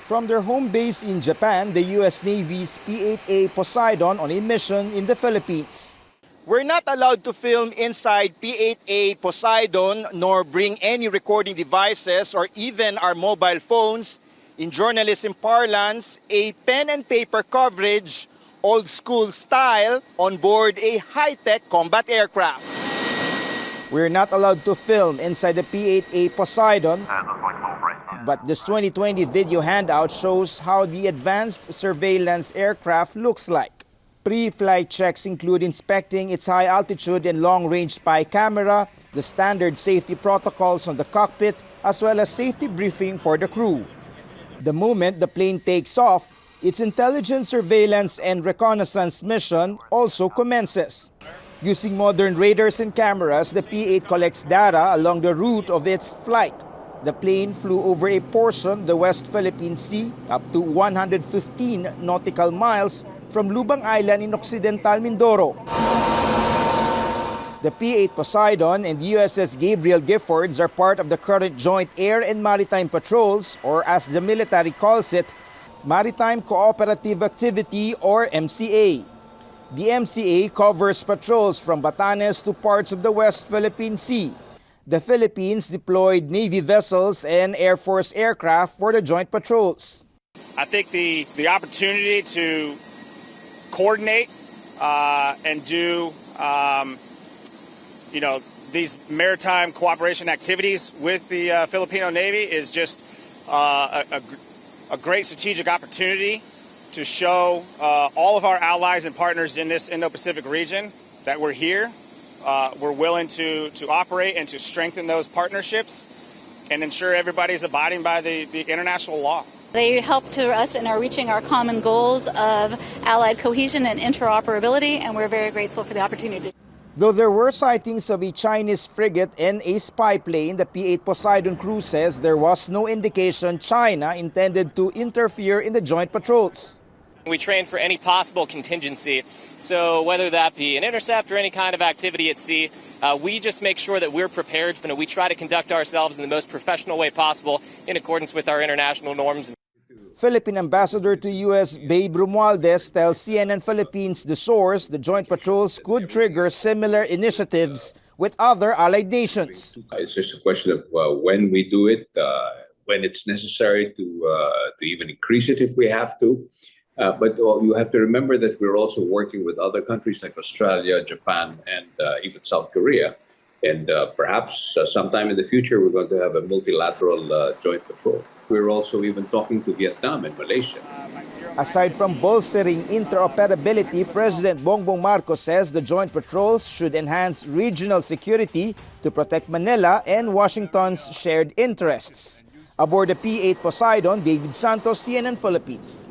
From their home base in Japan, the U.S. Navy's P-8A Poseidon on a mission in the Philippines. We're not allowed to film inside P-8A Poseidon nor bring any recording devices or even our mobile phones. In journalism parlance, a pen and paper coverage, old school style, on board a high-tech combat aircraft. We're not allowed to film inside the P-8A Poseidon, but this 2020 video handout shows how the advanced surveillance aircraft looks like. Pre-flight checks include inspecting its high altitude and long-range spy camera, the standard safety protocols on the cockpit, as well as safety briefing for the crew. The moment the plane takes off, its intelligence, surveillance, and reconnaissance mission also commences. Using modern radars and cameras, the P-8 collects data along the route of its flight. The plane flew over a portion, the West Philippine Sea, up to 115 nautical miles from Lubang Island in Occidental Mindoro. The P-8 Poseidon and USS Gabriel Giffords are part of the current Joint Air and Maritime Patrols, or as the military calls it, Maritime Cooperative Activity, or MCA. The MCA covers patrols from Batanes to parts of the West Philippine Sea. The Philippines deployed Navy vessels and Air Force aircraft for the joint patrols. I think the opportunity to coordinate and do these maritime cooperation activities with the Filipino Navy is just a great strategic opportunity to show all of our allies and partners in this Indo-Pacific region that we're here. We're willing to operate and to strengthen those partnerships and ensure everybody's abiding by the international law. They help to us in reaching our common goals of allied cohesion and interoperability, and we're very grateful for the opportunity. Though there were sightings of a Chinese frigate and a spy plane, the P-8 Poseidon crew says there was no indication China intended to interfere in the joint patrols. We train for any possible contingency, so whether that be an intercept or any kind of activity at sea, we just make sure that we're prepared. We try to conduct ourselves in the most professional way possible in accordance with our international norms. Philippine Ambassador to U.S. Babe Romualdez tells CNN Philippines The Source the joint patrols could trigger similar initiatives with other allied nations. It's just a question of when we do it, when it's necessary to even increase it if we have to. But you have to remember that we're also working with other countries like Australia, Japan, and even South Korea. And perhaps sometime in the future, we're going to have a multilateral joint patrol. We're also even talking to Vietnam and Malaysia. Aside from bolstering interoperability, President Bongbong Marcos says the joint patrols should enhance regional security to protect Manila and Washington's shared interests. Aboard the P-8 Poseidon, David Santos, CNN Philippines.